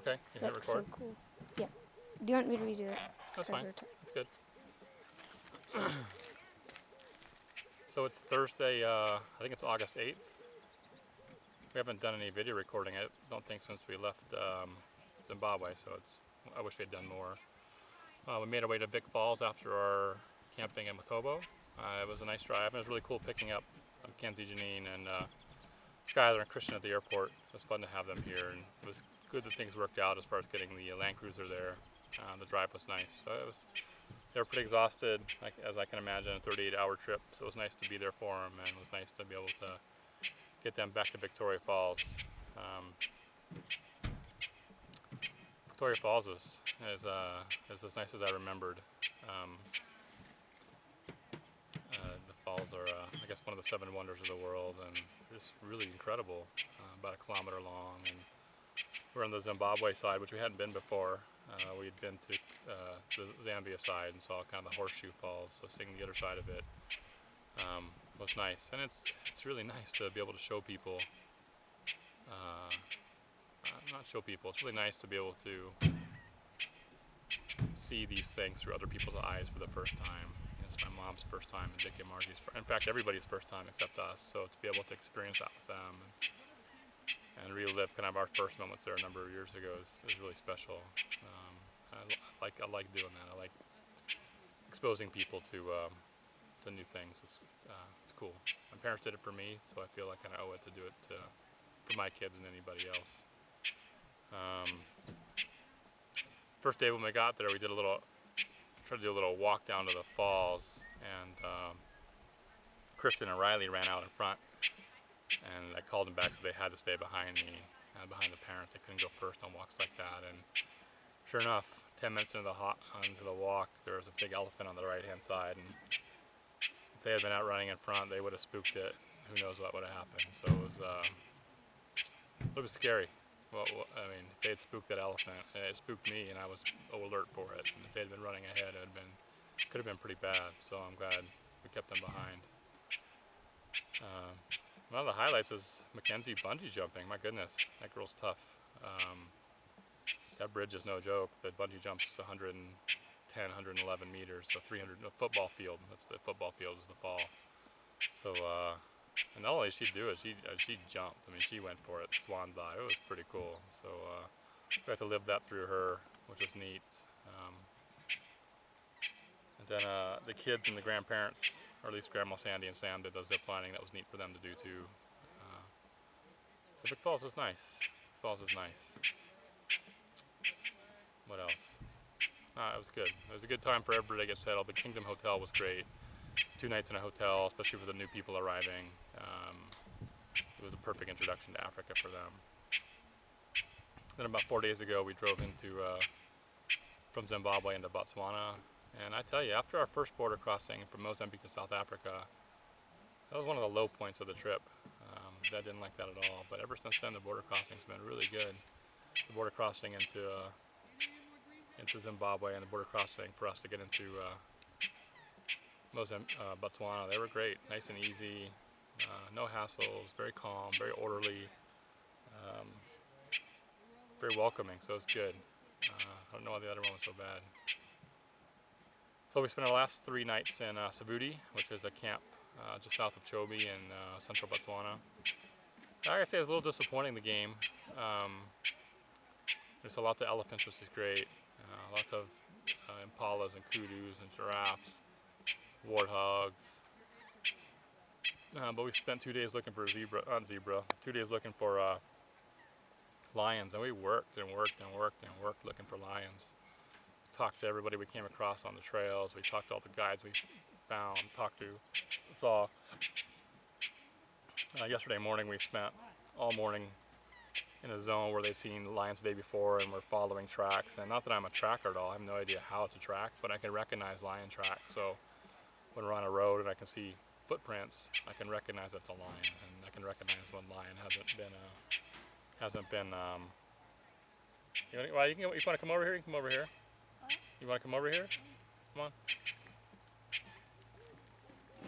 Okay, you hit Looks so record. cool. Yeah. Do you want me to redo it? That's 'Cause fine. we're That's good. So it's Thursday, I think it's August 8th. We haven't done any video recording, I don't think, since we left Zimbabwe, so I wish we had done more. We made our way to Vic Falls after our camping in Matobo. It was a nice drive, and it was really cool picking up Mackenzie, Janine, and Skylar and Christian at the airport. It was fun to have them here, and it was good that things worked out as far as getting the Land Cruiser there. The drive was nice, so they were pretty exhausted, as I can imagine, a 38-hour trip, so it was nice to be there for them, and it was nice to be able to get them back to Victoria Falls. Um, Victoria Falls is as nice as I remembered. Um, the falls are, I guess, one of the seven wonders of the world, and just really incredible. About a kilometer long, and we're on the Zimbabwe side, which we hadn't been before. We had been to the Zambia side and saw kind of the Horseshoe Falls, so seeing the other side of it was nice. And it's really nice to be able to show people. Uh, not show people. It's really nice to be able to see these things through other people's eyes for the first time. It's my mom's first time, and Dick and Margie's, in fact, everybody's first time except us. So to be able to experience that with them and relive kind of our first moments there a number of years ago is really special. I like doing that. I like exposing people to new things. It's cool. My parents did it for me, so I feel like I owe it to do it for my kids and anybody else. First day when we got there, we tried to do a little walk down to the falls, and Christian and Riley ran out in front, and I called them back, so they had to stay behind me, behind the parents. They couldn't go first on walks like that, and sure enough, 10 minutes into the walk, there was a big elephant on the right-hand side, and if they had been out running in front, they would have spooked it. Who knows what would have happened? So it was scary. Well, I mean, if they had spooked that elephant, it spooked me, and I was alert for it. And if they had been running ahead, could have been pretty bad. So I'm glad we kept them behind. One of the highlights was Mackenzie bungee jumping. My goodness, that girl's tough. That bridge is no joke. The bungee jump's 110, 111 meters, so 300, a football field. That's the football field is the fall. So, and not only did she do it, she jumped. I mean, she went for it, swan dive. It was pretty cool. So, we got to live that through her, which was neat. And then the kids and the grandparents, or at least Grandma Sandy and Sam, did the zip lining. That was neat for them to do too. So Big Falls is nice. Falls is nice. What else? It was good. It was a good time for everybody to get settled. The Kingdom Hotel was great. 2 nights in a hotel, especially for the new people arriving. It was a perfect introduction to Africa for them. Then about 4 days ago, we drove from Zimbabwe into Botswana. And I tell you, after our first border crossing from Mozambique to South Africa, that was one of the low points of the trip. I didn't like that at all. But ever since then, the border crossing's been really good. The border crossing into Zimbabwe and the border crossing for us to get into Botswana, they were great, nice and easy, no hassles, very calm, very orderly, very welcoming, so it's good. I don't know why the other one was so bad. So we spent our last 3 nights in Savudi, which is a camp just south of Chobe in central Botswana. I gotta say, it's a little disappointing, the game. There's lots of elephants, which is great, lots of impalas and kudus and giraffes, warthogs. But we spent 2 days looking for 2 days looking for lions, and we worked and worked and worked and worked looking for lions. We talked to everybody we came across on the trails. We talked to all the guides we found, saw. Yesterday morning, we spent all morning in a zone where they'd seen lions the day before, and we're following tracks. And not that I'm a tracker at all, I have no idea how to track, but I can recognize lion tracks. So when we're on a road and I can see footprints, I can recognize it's a lion, and I can recognize when lion hasn't been. You want to come over here? You can come over here. You want to come over here? Come on.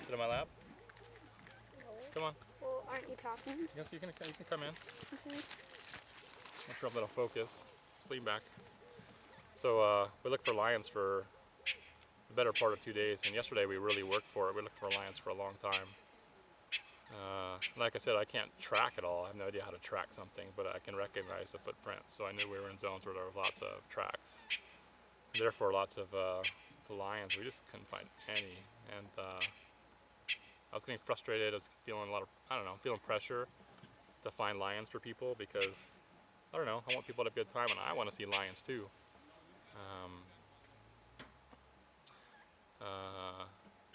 Sit on my lap. Come on. Well, aren't you talking? Yes, you can come in. Okay. Not sure if that'll focus. lean back. So we looked for lions for the better part of 2 days, and yesterday we really worked for it. We looked for lions for a long time. Like I said, I can't track it all. I have no idea how to track something, but I can recognize the footprints. So I knew we were in zones where there were lots of tracks. Therefore, lots of the lions. We just couldn't find any, and I was getting frustrated. I was feeling a lot of, I don't know, feeling pressure to find lions for people because, I don't know, I want people to have a good time and I want to see lions too. Um,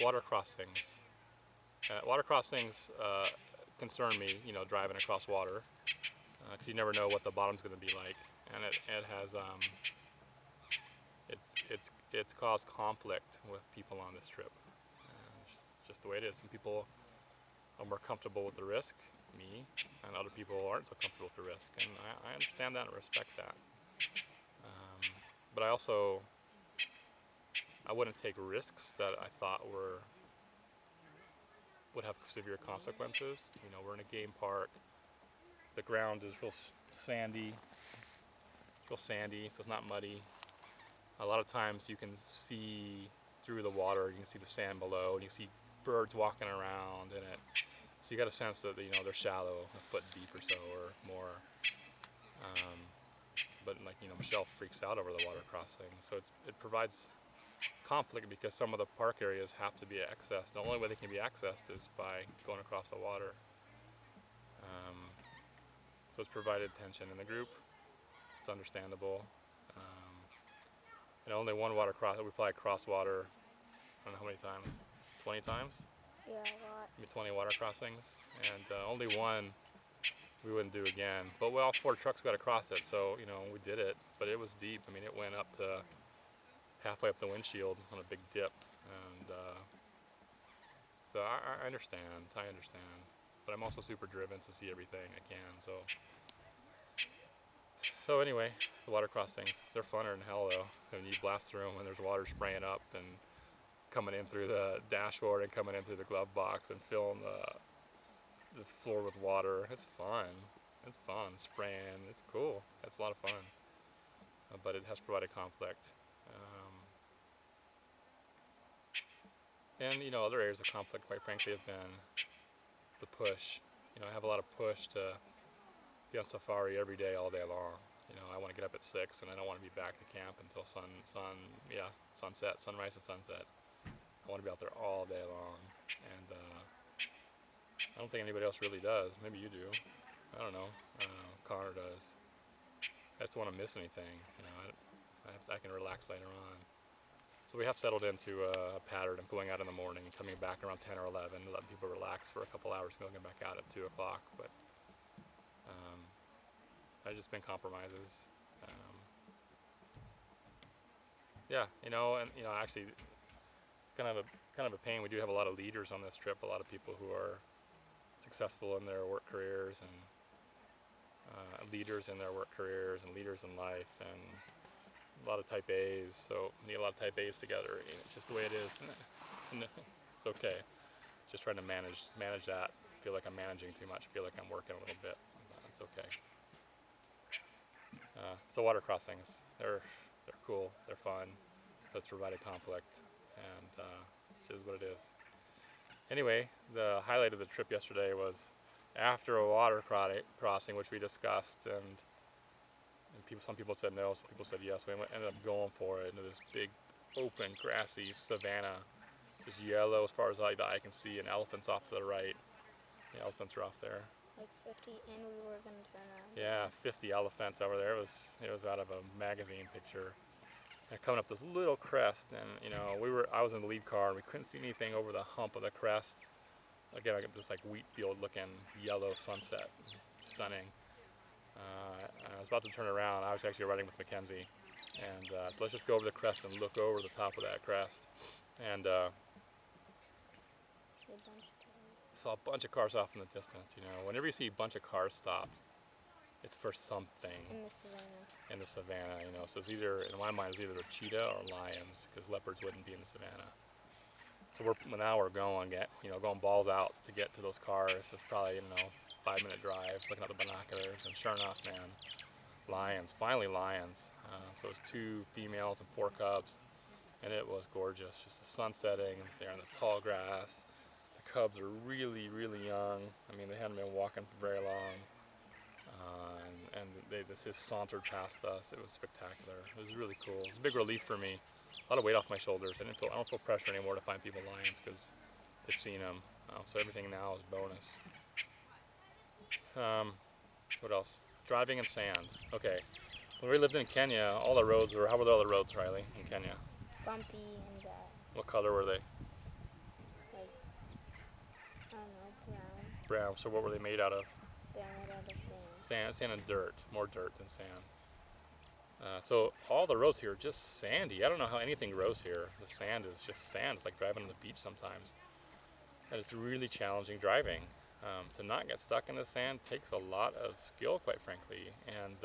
Water crossings. Water crossings concern me, you know, driving across water because you never know what the bottom's going to be like. And it has, it's caused conflict with people on this trip. It's just the way it is. Some people are more comfortable with the risk, me, and other people aren't so comfortable with the risk, and I understand that and respect that. But I wouldn't take risks that I thought would have severe consequences. You know, we're in a game park. The ground is real sandy. It's real sandy, so it's not muddy. A lot of times you can see through the water. You can see the sand below, and you see birds walking around in it. So you got a sense that, you know, they're shallow, a foot deep or so, or more. But like, you know, Michelle freaks out over the water crossing, so it provides conflict because some of the park areas have to be accessed. The only way they can be accessed is by going across the water. So it's provided tension in the group. It's understandable. And only one water cross. We probably crossed water. I don't know how many times. 20 times. Yeah, a lot. Maybe 20 water crossings, and only one we wouldn't do again. But all 4 trucks got across it, so you know we did it. But it was deep. I mean, it went up to halfway up the windshield on a big dip, and so I understand. I understand. But I'm also super driven to see everything I can. So anyway, the water crossings, they're funner than hell though. And you blast through them and there's water spraying up and coming in through the dashboard and coming in through the glove box and filling the floor with water. It's fun. It's fun. Spraying. It's cool. It's a lot of fun. But it has provided conflict. And you know, other areas of conflict, quite frankly, have been the push. You know, I have a lot of push to be on safari every day, all day long. You know, I want to get up at 6 and I don't want to be back to camp until sunset, sunrise and sunset. I want to be out there all day long, and I don't think anybody else really does. Maybe you do. I don't know. Connor does. I just don't want to miss anything. You know, I can relax later on. So we have settled into a pattern of going out in the morning, coming back around 10 or 11, letting people relax for a couple hours, going back out at 2 o'clock. But there's just been compromises. Yeah, you know, and you know, actually, kind of a pain. We do have a lot of leaders on this trip. A lot of people who are successful in their work careers and leaders in their work careers and leaders in life, and a lot of type A's. So we need a lot of type A's together. You know, it's just the way it is. It's okay. Just trying to manage that. Feel like I'm managing too much. Feel like I'm working a little bit. It's okay. So water crossings, they're cool, they're fun, that's provided conflict, and it is what it is. Anyway, the highlight of the trip yesterday was after a water crossing, which we discussed, and some people said no, some people said yes. We ended up going for it into this big, open, grassy savanna, just yellow as far as the eye can see, and elephants off to the right. The elephants are off there. Like 50, and we were going to turn around. Yeah, 50 elephants over there. It was out of a magazine picture. And coming up this little crest, and you know, I was in the lead car, and we couldn't see anything over the hump of the crest. Again, I got this like wheat field looking yellow sunset, stunning. I was about to turn around. I was actually riding with Mackenzie, and so let's just go over the crest and look over the top of that crest. And saw a bunch of cars off in the distance. You know, whenever you see a bunch of cars stopped, it's for something. In the savannah, you know. So it's either, in my mind, it's either a cheetah or lions, because leopards wouldn't be in the savannah. So now we're going balls out to get to those cars. It's probably, 5-minute drive, looking at the binoculars, and sure enough, man, lions, finally lions. So it was 2 females and 4 cubs, and it was gorgeous. Just the sun setting, they're in the tall grass. The cubs are really, really young. I mean, they hadn't been walking for very long. And they just sauntered past us. It was spectacular. It was really cool. It was a big relief for me. A lot of weight off my shoulders. I don't feel pressure anymore to find people lions because they've seen them. So everything now is bonus. What else? Driving in sand. Okay. When we lived in Kenya, all the roads were. How were all the roads, Riley, in Kenya? Bumpy and bad. What color were they? Like, I don't know, brown. Brown. So what were they made out of? They're made out of sand. Sand and dirt. More dirt than sand. So all the roads here are just sandy. I don't know how anything grows here. The sand is just sand. It's like driving on the beach sometimes. And it's really challenging driving. To not get stuck in the sand takes a lot of skill, quite frankly, and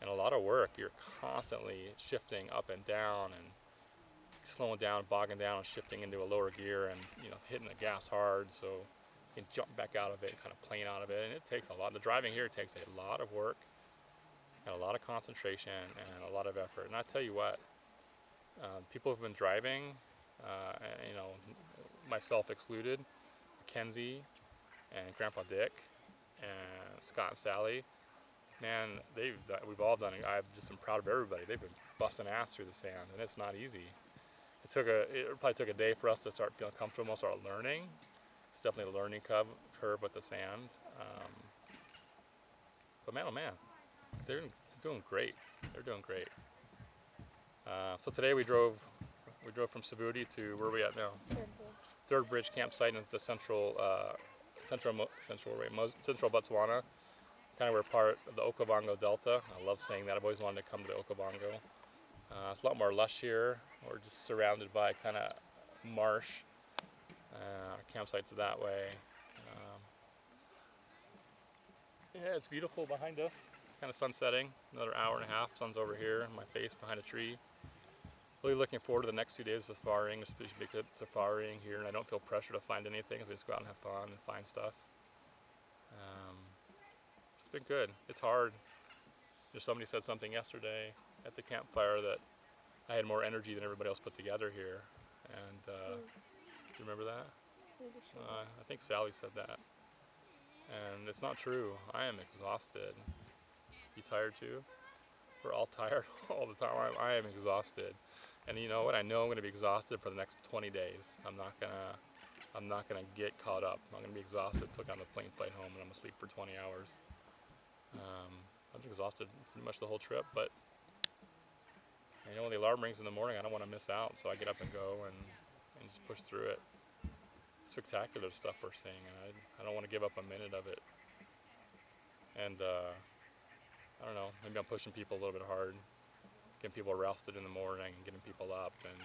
a lot of work. You're constantly shifting up and down and slowing down, bogging down, and shifting into a lower gear, and hitting the gas hard so you can jump back out of it, kind of plane out of it. And it takes a lot. The driving here takes a lot of work and a lot of concentration and a lot of effort. And I tell you what, people who've been driving, myself excluded, Mackenzie and Grandpa Dick and Scott and Sally, man, we've all done it. I'm proud of everybody. They've been busting ass through the sand, and it's not easy. It probably took a day for us to start feeling comfortable, start learning. It's definitely a learning curve with the sand. But man, oh man, they're doing great. They're doing great. So today we drove from Savuti to where are we at now? Third Bridge campsite in the central Botswana, kind of we're part of the Okavango Delta. I love saying that. I've always wanted to come to the Okavango. It's a lot more lush here. We're just surrounded by kind of marsh. Our campsite's that way. Yeah, it's beautiful behind us. Kind of sun setting. Another hour and a half. Sun's over here. My face behind a tree. Really looking forward to the next 2 days of safaring. It's supposed to be good safaring here, and I don't feel pressure to find anything. We just go out and have fun and find stuff. It's been good. It's hard. Just somebody said something yesterday at the campfire that I had more energy than everybody else put together here. And do you remember that? I think Sally said that. And it's not true. I am exhausted. You tired too? We're all tired all the time. I am exhausted. And you know what? I know I'm going to be exhausted for the next 20 days. I'm not gonna get caught up. I'm gonna be exhausted till I get on the plane flight home, and I'm gonna sleep for 20 hours. I'm exhausted pretty much the whole trip, but when the alarm rings in the morning, I don't want to miss out, so I get up and go and just push through it. Spectacular stuff we're seeing, and I don't want to give up a minute of it. And I don't know, maybe I'm pushing people a little bit hard, getting people rousted in the morning and getting people up, and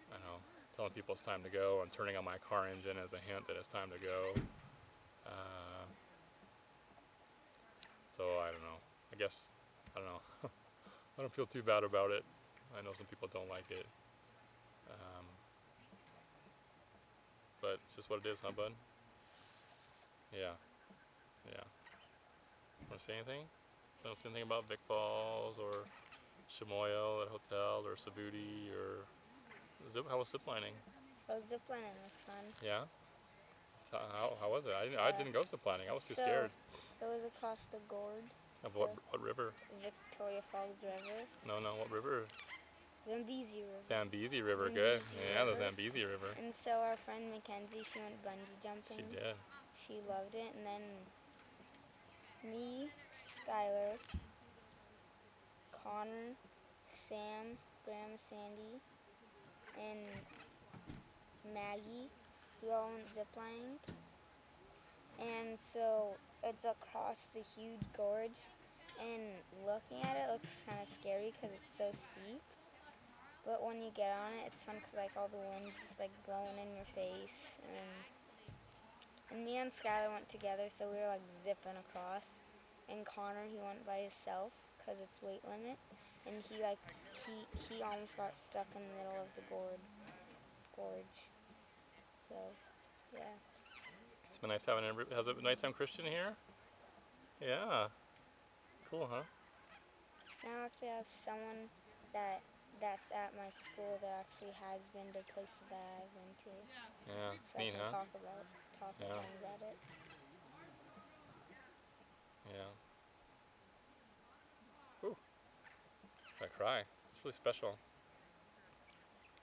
I don't know, telling people it's time to go and turning on my car engine as a hint that it's time to go. So I don't know. I guess, I don't know. I don't feel too bad about it. I know some people don't like it. But it's just what it is, huh, bud? Yeah. Yeah. Want to say anything? Don't say anything about Vic Falls or Shimoyo at a hotel or Savuti or how was ziplining? Oh, ziplining was fun. Yeah? How was it? I didn't go ziplining. I was too scared. It was across the gorge. Of what river? Victoria Falls River. No, what river? Zambezi River. Zambezi River, good. Yeah, the Zambezi River. And so our friend Mackenzie, she went bungee jumping. She did. She loved it. And then me, Skylar, Connor, Sam, Grandma Sandy, and Maggie, we all went ziplining. And so it's across the huge gorge, and looking at it looks kind of scary because it's so steep. But when you get on it, it's fun because all the wind's just blowing in your face. And me and Skylar went together, so we were zipping across. And Connor, he went by himself because it's weight limit. And he almost got stuck in the middle of the gorge. So, yeah. It's been nice having has it been nice having Christian here? Yeah. Cool, huh? Now I actually have someone that's at my school that actually has been to places that I've been to, Yeah, it's so I neat, can huh? talk with Yeah. them about it. Yeah. Ooh, I cry. It's really special.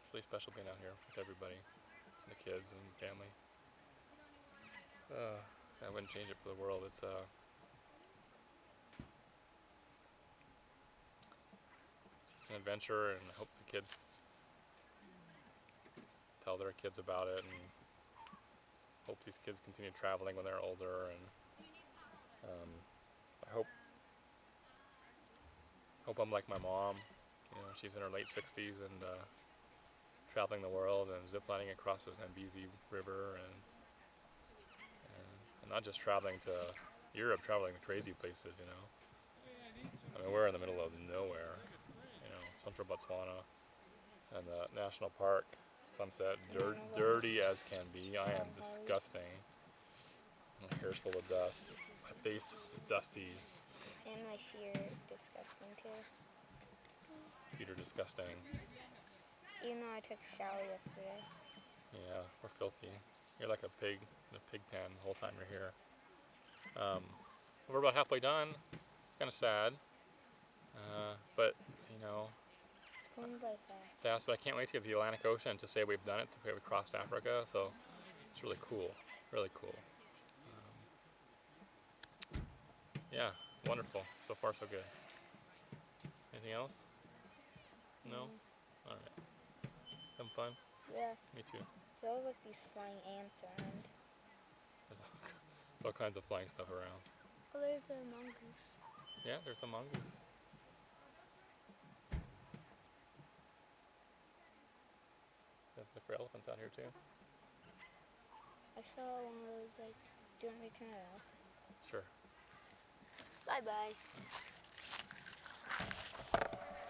It's really special being out here with everybody, and the kids and family. I wouldn't change it for the world. It's just an adventure, and I hope the kids tell their kids about it, and hope these kids continue traveling when they're older. And I hope I'm like my mom. You know, she's in her late 60s and traveling the world and ziplining across the Zambezi River, and not just traveling to Europe, traveling to crazy places. You know, I mean, we're in the middle of nowhere. You know, central Botswana and the national park. Sunset, dirty as can be. I am disgusting. My hair's full of dust. My face is dusty. And my feet are disgusting too. Feet are disgusting. Even though I took a shower yesterday. Yeah, we're filthy. You're like a pig in a pig pen the whole time you're here. We're about halfway done. It's kind of sad, but you know, It's going by fast. fast. But I can't wait to get to the Atlantic Ocean to say we've done it. We've crossed Africa, so it's really cool. Really cool. Yeah, wonderful. So far, so good. Anything else? No. All right. Having fun? Yeah. Me too. There was like these flying ants around. There's all kinds of flying stuff around. Oh, there's a mongoose. Yeah, there's a mongoose. There's the elephants out here too. I saw one of those like, do you want me to turn it off? Sure. Bye bye.